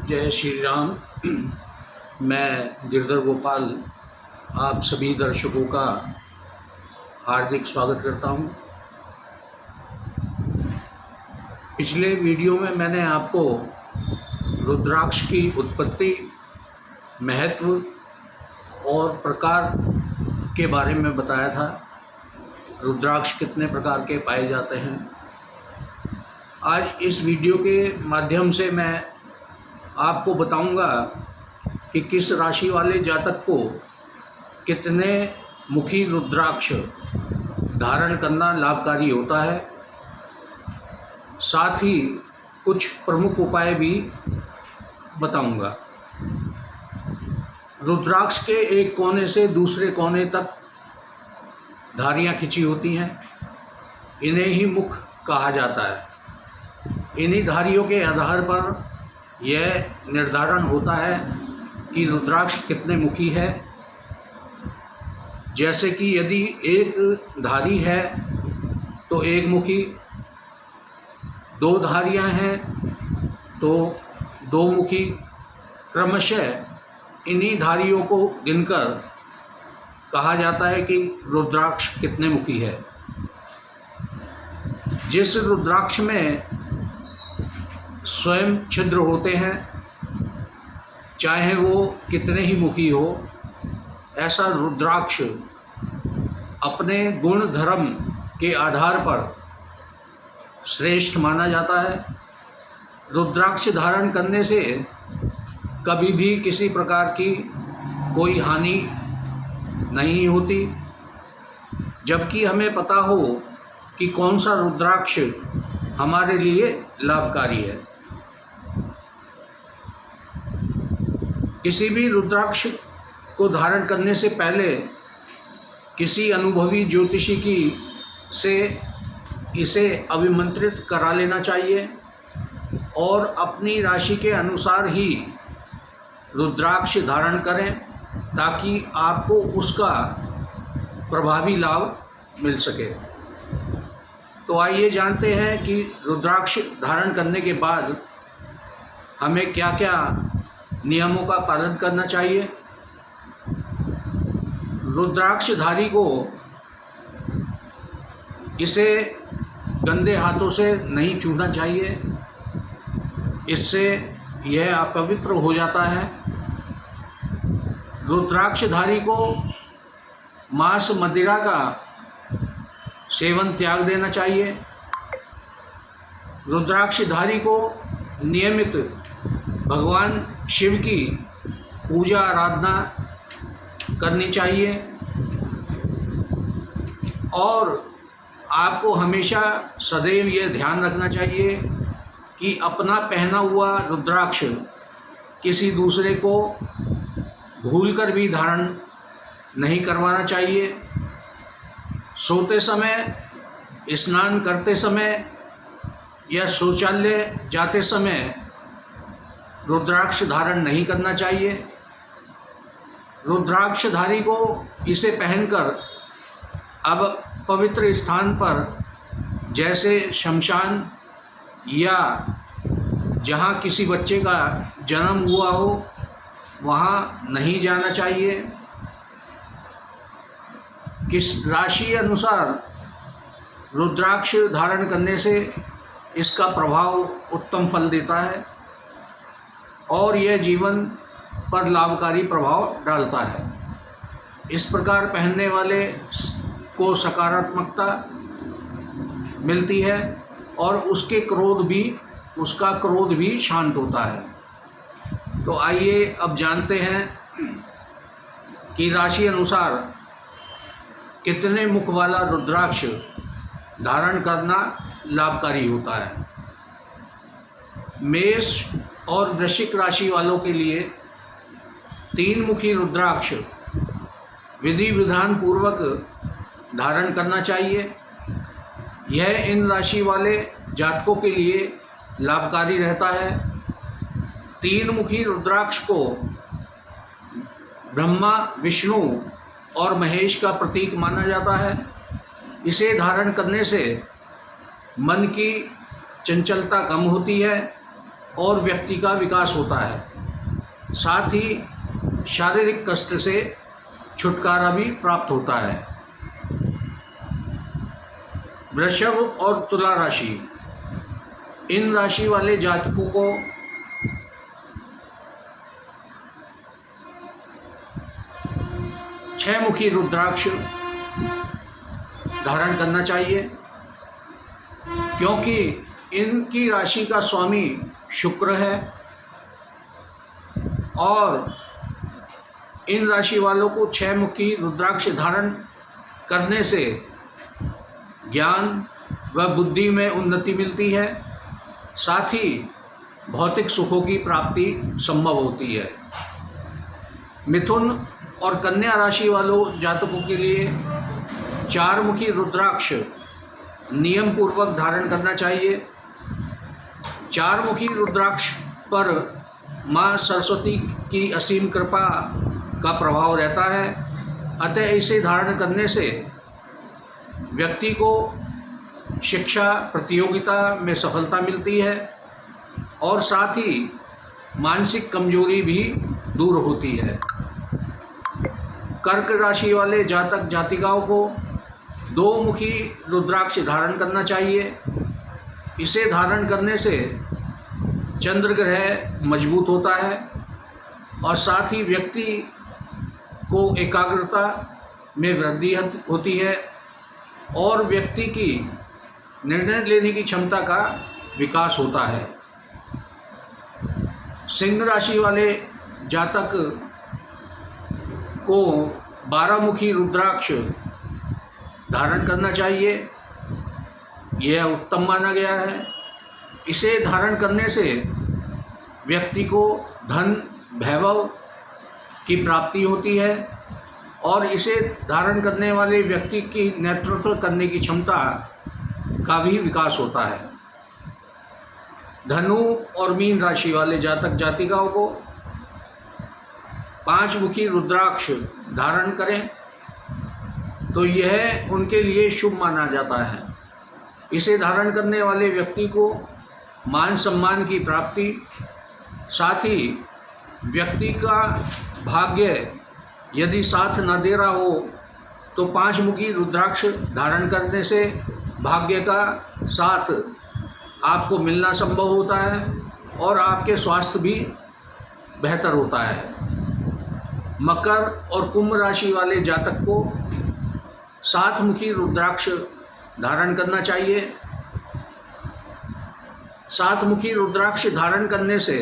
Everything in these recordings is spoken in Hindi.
जय श्री राम। मैं गिरधर गोपाल आप सभी दर्शकों का हार्दिक स्वागत करता हूं। पिछले वीडियो में मैंने आपको रुद्राक्ष की उत्पत्ति, महत्व और प्रकार के बारे में बताया था। रुद्राक्ष कितने प्रकार के पाए जाते हैं। आज इस वीडियो के माध्यम से मैं आपको बताऊंगा कि किस राशि वाले जातक को कितने मुखी रुद्राक्ष धारण करना लाभकारी होता है। साथ ही कुछ प्रमुख उपाय भी बताऊंगा। रुद्राक्ष के एक कोने से दूसरे कोने तक धारियां खिंची होती हैं। इन्हें ही मुख कहा जाता है। इन्हीं धारियों के आधार पर यह निर्धारण होता है कि रुद्राक्ष कितने मुखी है। जैसे कि यदि एक धारी है तो एक मुखी, दो धारियां हैं तो दो मुखी। क्रमशः इन्हीं धारियों को गिनकर कहा जाता है कि रुद्राक्ष कितने मुखी है। जिस रुद्राक्ष में स्वयं छिद्र होते हैं, चाहे वो कितने ही मुखी हो, ऐसा रुद्राक्ष अपने गुण धर्म के आधार पर श्रेष्ठ माना जाता है। रुद्राक्ष धारण करने से कभी भी किसी प्रकार की कोई हानि नहीं होती, जबकि हमें पता हो कि कौन सा रुद्राक्ष हमारे लिए लाभकारी है। किसी भी रुद्राक्ष को धारण करने से पहले किसी अनुभवी ज्योतिषी की से इसे अभिमंत्रित करा लेना चाहिए और अपनी राशि के अनुसार ही रुद्राक्ष धारण करें, ताकि आपको उसका प्रभावी लाभ मिल सके। तो आइए जानते हैं कि रुद्राक्ष धारण करने के बाद हमें क्या क्या नियमों का पालन करना चाहिए। रुद्राक्षधारी को इसे गंदे हाथों से नहीं छूना चाहिए, इससे यह अपवित्र हो जाता है। रुद्राक्षधारी को मांस मदिरा का सेवन त्याग देना चाहिए। रुद्राक्षधारी को नियमित भगवान शिव की पूजा आराधना करनी चाहिए और आपको हमेशा सदैव यह ध्यान रखना चाहिए कि अपना पहना हुआ रुद्राक्ष किसी दूसरे को भूलकर भी धारण नहीं करवाना चाहिए। सोते समय, स्नान करते समय या शौचालय जाते समय रुद्राक्ष धारण नहीं करना चाहिए। रुद्राक्षधारी को इसे पहनकर अब पवित्र स्थान पर, जैसे शमशान या जहाँ किसी बच्चे का जन्म हुआ हो, वहाँ नहीं जाना चाहिए। किस राशि अनुसार रुद्राक्ष धारण करने से इसका प्रभाव उत्तम फल देता है और यह जीवन पर लाभकारी प्रभाव डालता है। इस प्रकार पहनने वाले को सकारात्मकता मिलती है और उसका क्रोध भी शांत होता है। तो आइए अब जानते हैं कि राशि अनुसार कितने मुख वाला रुद्राक्ष धारण करना लाभकारी होता है। मेष और वृश्चिक राशि वालों के लिए 3 मुखी रुद्राक्ष विधि विधान पूर्वक धारण करना चाहिए। यह इन राशि वाले जातकों के लिए लाभकारी रहता है। 3 मुखी रुद्राक्ष को ब्रह्मा, विष्णु और महेश का प्रतीक माना जाता है। इसे धारण करने से मन की चंचलता कम होती है और व्यक्ति का विकास होता है। साथ ही शारीरिक कष्ट से छुटकारा भी प्राप्त होता है। वृषभ और तुला राशि, इन राशि वाले जातकों को छह मुखी रुद्राक्ष धारण करना चाहिए, क्योंकि इनकी राशि का स्वामी शुक्र है और इन राशि वालों को छह मुखी रुद्राक्ष धारण करने से ज्ञान व बुद्धि में उन्नति मिलती है। साथ ही भौतिक सुखों की प्राप्ति संभव होती है। मिथुन और कन्या राशि वालों जातकों के लिए चार मुखी रुद्राक्ष नियम पूर्वक धारण करना चाहिए। चार मुखी रुद्राक्ष पर माँ सरस्वती की असीम कृपा का प्रभाव रहता है। अतः इसे धारण करने से व्यक्ति को शिक्षा प्रतियोगिता में सफलता मिलती है और साथ ही मानसिक कमजोरी भी दूर होती है। कर्क राशि वाले जातक जातिकाओं को दो मुखी रुद्राक्ष धारण करना चाहिए। इसे धारण करने से चंद्र ग्रह मजबूत होता है और साथ ही व्यक्ति को एकाग्रता में वृद्धि होती है और व्यक्ति की निर्णय लेने की क्षमता का विकास होता है। सिंह राशि वाले जातक को 12 मुखी रुद्राक्ष धारण करना चाहिए। यह उत्तम माना गया है। इसे धारण करने से व्यक्ति को धन वैभव की प्राप्ति होती है और इसे धारण करने वाले व्यक्ति की नेतृत्व करने की क्षमता का भी विकास होता है। धनु और मीन राशि वाले जातक जातिकाओं को 5 मुखी रुद्राक्ष धारण करें तो यह उनके लिए शुभ माना जाता है। इसे धारण करने वाले व्यक्ति को मान सम्मान की प्राप्ति, साथ ही व्यक्ति का भाग्य यदि साथ न दे रहा हो तो 5 मुखी रुद्राक्ष धारण करने से भाग्य का साथ आपको मिलना संभव होता है और आपके स्वास्थ्य भी बेहतर होता है। मकर और कुंभ राशि वाले जातक को 7 मुखी रुद्राक्ष धारण करना चाहिए। 7 मुखी रुद्राक्ष धारण करने से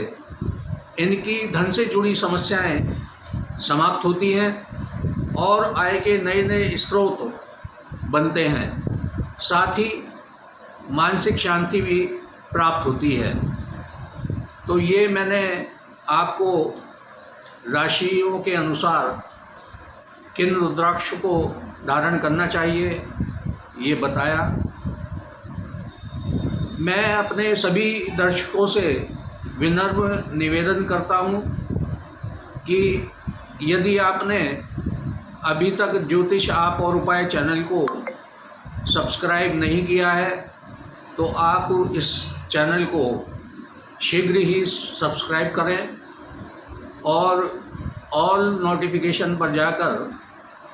इनकी धन से जुड़ी समस्याएं समाप्त होती हैं और आय के नए नए स्रोत बनते हैं। साथ ही मानसिक शांति भी प्राप्त होती है। तो ये मैंने आपको राशियों के अनुसार किन रुद्राक्ष को धारण करना चाहिए ये बताया। मैं अपने सभी दर्शकों से विनम्र निवेदन करता हूँ कि यदि आपने अभी तक ज्योतिष आप और उपाय चैनल को सब्सक्राइब नहीं किया है तो आप इस चैनल को शीघ्र ही सब्सक्राइब करें और ऑल नोटिफिकेशन पर जाकर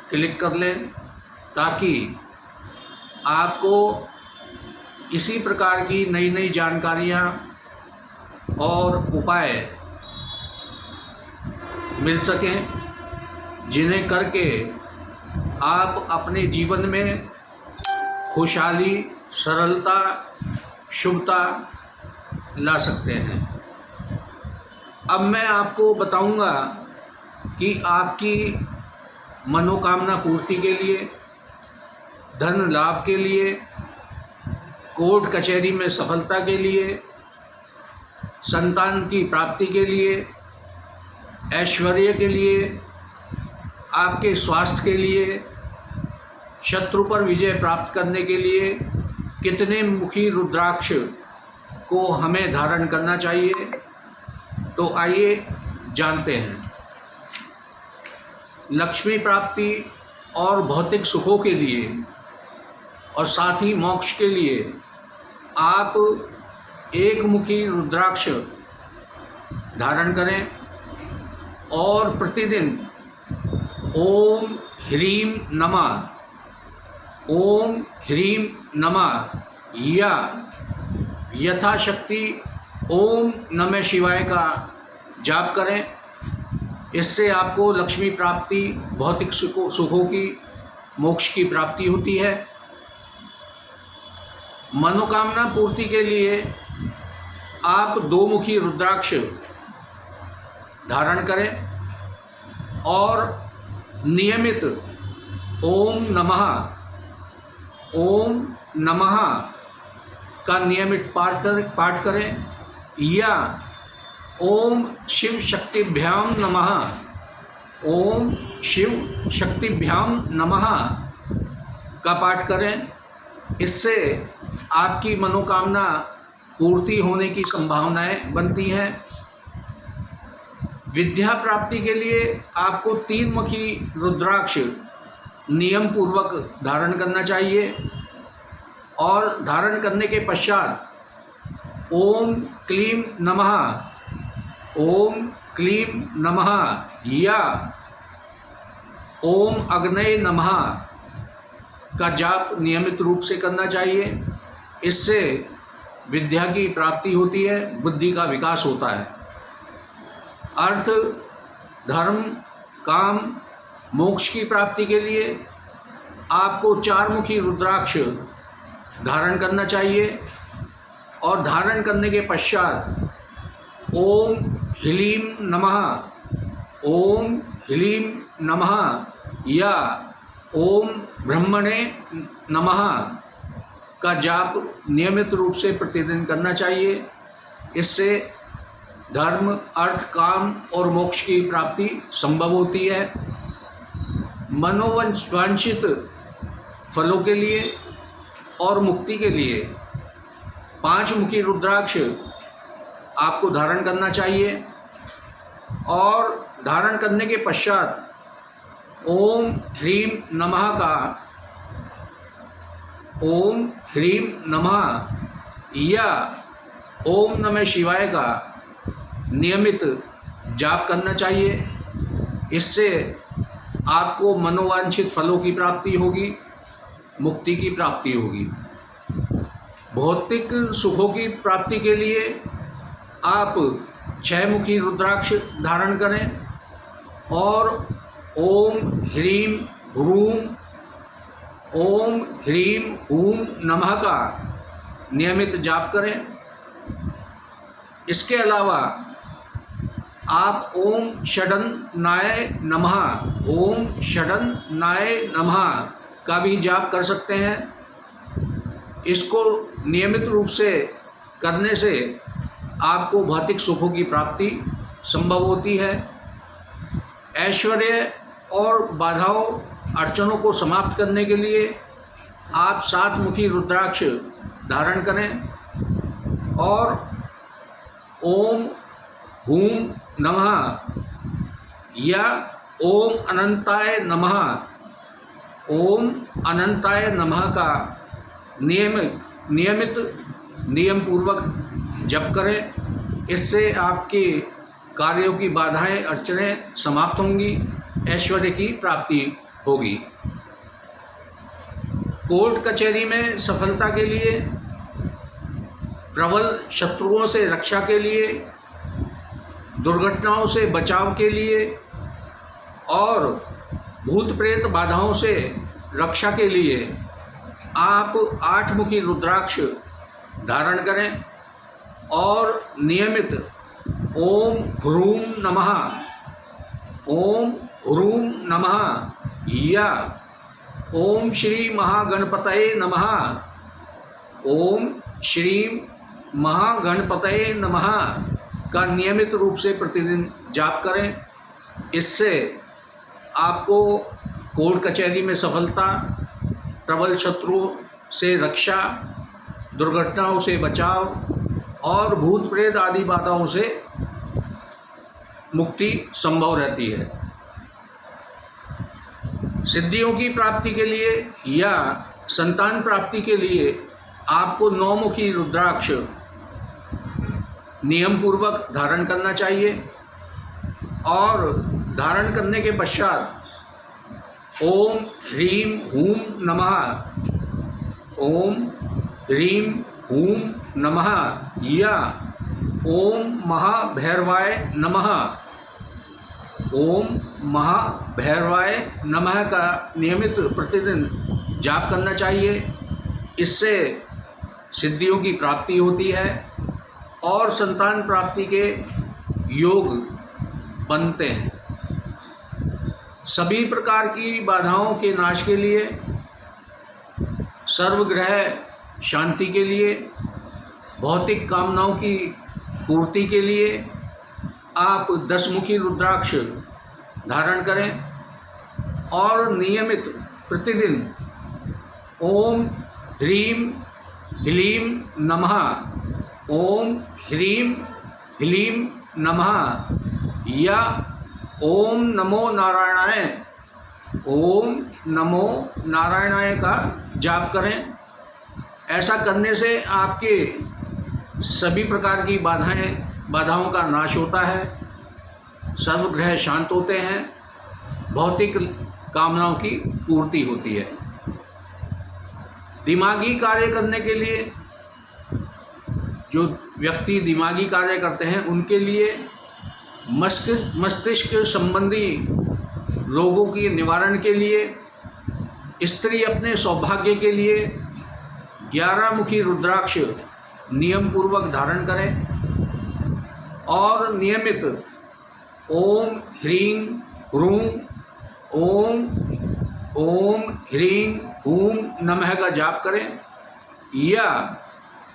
क्लिक कर लें ताकि आपको इसी प्रकार की नई नई जानकारियाँ और उपाय मिल सकें जिन्हें करके आप अपने जीवन में खुशहाली, सरलता, शुभता ला सकते हैं। अब मैं आपको बताऊंगा कि आपकी मनोकामना पूर्ति के लिए, धन लाभ के लिए, कोर्ट कचहरी में सफलता के लिए, संतान की प्राप्ति के लिए, ऐश्वर्य के लिए, आपके स्वास्थ्य के लिए, शत्रु पर विजय प्राप्त करने के लिए कितने मुखी रुद्राक्ष को हमें धारण करना चाहिए। तो आइए जानते हैं। लक्ष्मी प्राप्ति और भौतिक सुखों के लिए और साथ ही मोक्ष के लिए आप 1 मुखी रुद्राक्ष धारण करें और प्रतिदिन ओम ह्रीं नमः, ओम ह्रीं नमः या यथाशक्ति ओम नमः शिवाय का जाप करें। इससे आपको लक्ष्मी प्राप्ति, भौतिक सुखों की, मोक्ष की प्राप्ति होती है। मनोकामना पूर्ति के लिए आप 2 मुखी रुद्राक्ष धारण करें और नियमित ओम नमः का नियमित पाठ करें या ओम शिव शक्तिभ्याम नमः, ओम शिव शक्तिभ्याम नमः का पाठ करें। इससे आपकी मनोकामना पूर्ति होने की संभावनाएं बनती हैं। विद्या प्राप्ति के लिए आपको 3 मुखी रुद्राक्ष नियम पूर्वक धारण करना चाहिए और धारण करने के पश्चात ओम क्लीं नमः, ओम क्लीं नमः या ओम अग्नये नमः का जाप नियमित रूप से करना चाहिए। इससे विद्या की प्राप्ति होती है, बुद्धि का विकास होता है। अर्थ, धर्म, काम, मोक्ष की प्राप्ति के लिए आपको 4 मुखी रुद्राक्ष धारण करना चाहिए और धारण करने के पश्चात ओम ह्रीं नमः, ओम ह्रीं नमः या ओम ब्रह्मणे नमः का जाप नियमित रूप से प्रतिदिन करना चाहिए। इससे धर्म, अर्थ, काम और मोक्ष की प्राप्ति संभव होती है। मनोवांछित फलों के लिए और मुक्ति के लिए 5 मुखी रुद्राक्ष आपको धारण करना चाहिए और धारण करने के पश्चात ओम ह्रीं नमः का, ओम ह्रीं नमः या ओम नमः शिवाय का नियमित जाप करना चाहिए। इससे आपको मनोवांछित फलों की प्राप्ति होगी, मुक्ति की प्राप्ति होगी। भौतिक सुखों की प्राप्ति के लिए आप 6 मुखी रुद्राक्ष धारण करें और ओम ह्रीं ह्रूं, ओम ह्रीं हूं नमः का नियमित जाप करें। इसके अलावा आप ओम षडन्नाय नमः, ओम षडन्नाय नमः का भी जाप कर सकते हैं। इसको नियमित रूप से करने से आपको भौतिक सुखों की प्राप्ति संभव होती है। ऐश्वर्य और बाधाओं, अड़चनों को समाप्त करने के लिए आप 7 मुखी रुद्राक्ष धारण करें और ओम हूं नमः या ओम अनंताय नमः, ओम अनंताय नमः का नियमित नियम पूर्वक जप करें। इससे आपके कार्यों की बाधाएं, अड़चनें समाप्त होंगी, ऐश्वर्य की प्राप्ति होगी। कोर्ट कचहरी में सफलता के लिए, प्रबल शत्रुओं से रक्षा के लिए, दुर्घटनाओं से बचाव के लिए और भूत प्रेत बाधाओं से रक्षा के लिए आप 8 मुखी रुद्राक्ष धारण करें और नियमित ओम ह्रूं नमः, ओम ह्रूं नमः या ओम श्री महागणपतये नमः, ओम श्री महागणपतये नमः का नियमित रूप से प्रतिदिन जाप करें। इससे आपको कोर्ट कचहरी में सफलता, प्रबल शत्रुओं से रक्षा, दुर्घटनाओं से बचाव और भूत प्रेत आदि बाधाओं से मुक्ति संभव रहती है। सिद्धियों की प्राप्ति के लिए या संतान प्राप्ति के लिए आपको 9 मुखी रुद्राक्ष नियम पूर्वक धारण करना चाहिए। और धारण करने के पश्चात ओम ह्रीं हूं नमः, ओम ह्रीं हूं नमः या ओम महाभैरवाय नमः, ओम महाभैरवाय नमः का नियमित प्रतिदिन जाप करना चाहिए। इससे सिद्धियों की प्राप्ति होती है और संतान प्राप्ति के योग बनते हैं। सभी प्रकार की बाधाओं के नाश के लिए, सर्वग्रह शांति के लिए, भौतिक कामनाओं की पूर्ति के लिए आप 10 मुखी रुद्राक्ष धारण करें और नियमित प्रतिदिन ओम ह्रीं ह्लीं नमः, ओम ह्रीं ह्लीं नमः या ओम नमो नारायणाय, ओम नमो नारायणाय का जाप करें। ऐसा करने से आपके सभी प्रकार की बाधाओं का नाश होता है, सर्वग्रह शांत होते हैं, भौतिक कामनाओं की पूर्ति होती है। दिमागी कार्य करने के लिए, जो व्यक्ति दिमागी कार्य करते हैं उनके लिए मस्तिष्क संबंधी रोगों के निवारण के लिए, स्त्री अपने सौभाग्य के लिए 11 मुखी रुद्राक्ष नियम पूर्वक धारण करें और नियमित ओम ह्रीं ह्रूं ओम ओम ह्रीं हूं नमः का जाप करें या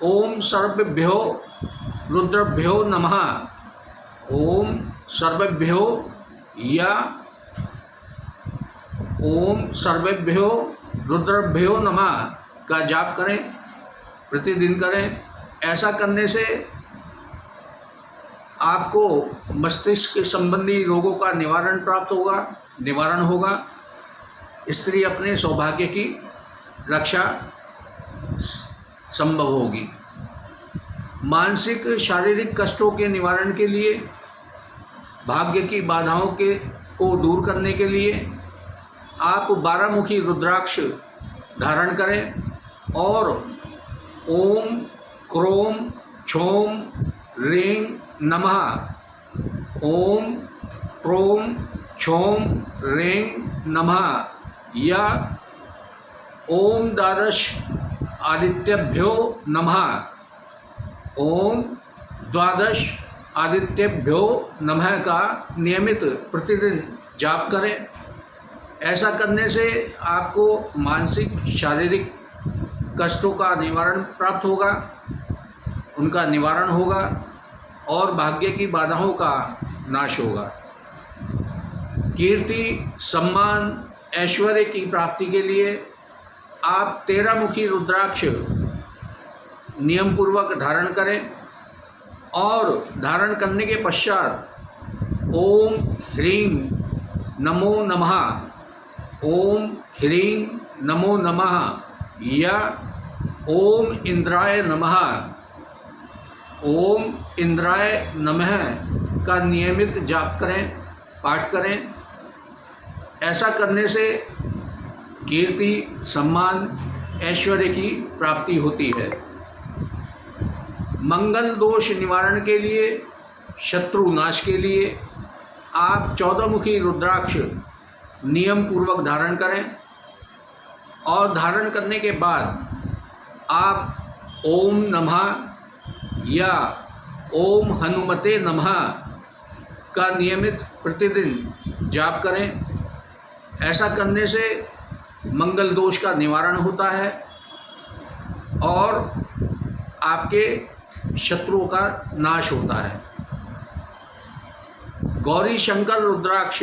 ओम सर्वेभ्यो रुद्रभ्यो नमः, ओम सर्वेभ्यो या ओम सर्वेभ्यो रुद्रभ्यो नमः का जाप करें, प्रतिदिन करें। ऐसा करने से आपको मस्तिष्क संबंधी रोगों का निवारण होगा। स्त्री अपने सौभाग्य की रक्षा संभव होगी। मानसिक शारीरिक कष्टों के निवारण के लिए, भाग्य की बाधाओं को दूर करने के लिए आप 12 मुखी रुद्राक्ष धारण करें और ओम क्रोम क्षोम ह्रीं नमः, ओम क्रोम क्षोम ह्रीं नमः या ओम द्वादश आदित्यभ्यो नमः, ओम द्वादश आदित्यभ्यो नमः का नियमित प्रतिदिन जाप करें। ऐसा करने से आपको मानसिक शारीरिक कष्टों का निवारण प्राप्त होगा, उनका निवारण होगा और भाग्य की बाधाओं का नाश होगा। कीर्ति, सम्मान, ऐश्वर्य की प्राप्ति के लिए आप 13 मुखी रुद्राक्ष नियम पूर्वक धारण करें और धारण करने के पश्चात ओम ह्रीं नमो नमः, ओम ह्रीं नमो नमः या ओम इंद्राय नमः, ओम इंद्राय नमः का नियमित जाप करें, पाठ करें। ऐसा करने से कीर्ति, सम्मान, ऐश्वर्य की प्राप्ति होती है। मंगल दोष निवारण के लिए, शत्रु नाश के लिए आप 14 मुखी रुद्राक्ष नियम पूर्वक धारण करें और धारण करने के बाद आप ओम नमः या ओम हनुमते नमः का नियमित प्रतिदिन जाप करें। ऐसा करने से मंगल दोष का निवारण होता है और आपके शत्रुओं का नाश होता है। गौरी शंकर रुद्राक्ष,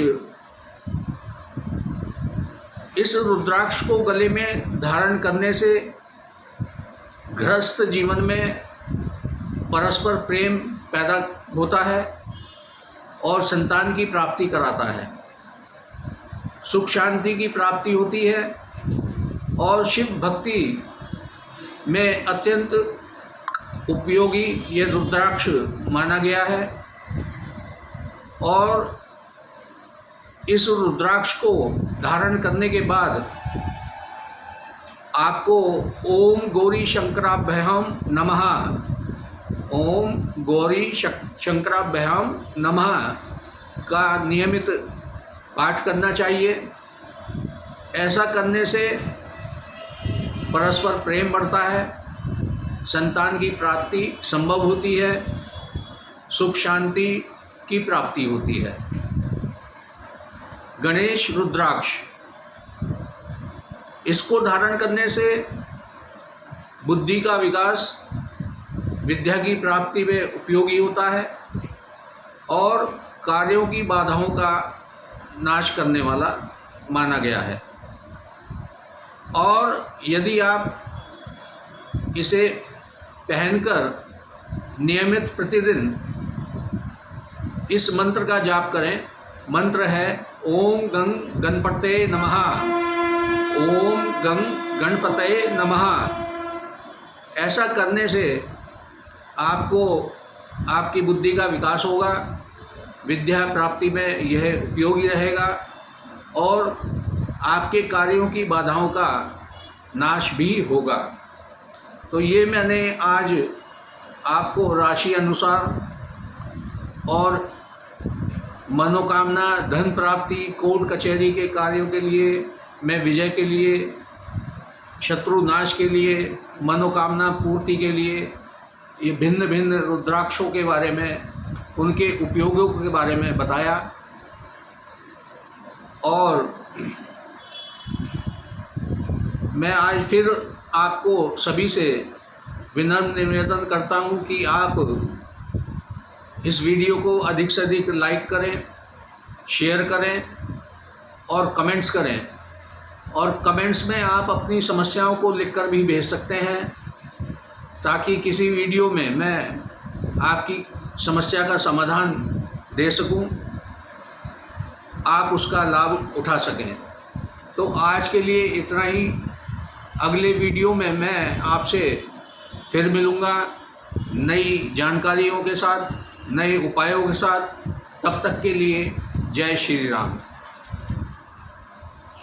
इस रुद्राक्ष को गले में धारण करने से गृहस्थ जीवन में परस्पर प्रेम पैदा होता है और संतान की प्राप्ति कराता है, सुख शांति की प्राप्ति होती है और शिव भक्ति में अत्यंत उपयोगी ये रुद्राक्ष माना गया है। और इस रुद्राक्ष को धारण करने के बाद आपको ओम गौरी शंकराभ्याम नमः, ओम गौरी शंकराभ्याम नमः का नियमित पाठ करना चाहिए। ऐसा करने से परस्पर प्रेम बढ़ता है, संतान की प्राप्ति संभव होती है, सुख शांति की प्राप्ति होती है। गणेश रुद्राक्ष, इसको धारण करने से बुद्धि का विकास, विद्या की प्राप्ति में उपयोगी होता है और कार्यों की बाधाओं का नाश करने वाला माना गया है। और यदि आप इसे पहनकर नियमित प्रतिदिन इस मंत्र का जाप करें, मंत्र है ओम गं गणपतये नमः, ओम गं गणपतये नमः। ऐसा करने से आपको आपकी बुद्धि का विकास होगा, विद्या प्राप्ति में यह उपयोगी रहेगा और आपके कार्यों की बाधाओं का नाश भी होगा। तो ये मैंने आज आपको राशि अनुसार और मनोकामना, धन प्राप्ति, कोर्ट कचहरी के कार्यों के लिए, मैं विजय के लिए, शत्रु नाश के लिए, मनोकामना पूर्ति के लिए ये भिन्न भिन्न रुद्राक्षों के बारे में, उनके उपयोगों के बारे में बताया। और मैं आज फिर आपको सभी से विनम्र निवेदन करता हूं कि आप इस वीडियो को अधिक से अधिक लाइक करें, शेयर करें और कमेंट्स करें। और कमेंट्स में आप अपनी समस्याओं को लिखकर भी भेज सकते हैं ताकि किसी वीडियो में मैं आपकी समस्या का समाधान दे सकूं, आप उसका लाभ उठा सकें। तो आज के लिए इतना ही। अगले वीडियो में मैं आपसे फिर मिलूँगा नई जानकारियों के साथ, नए उपायों के साथ। तब तक के लिए जय श्री राम।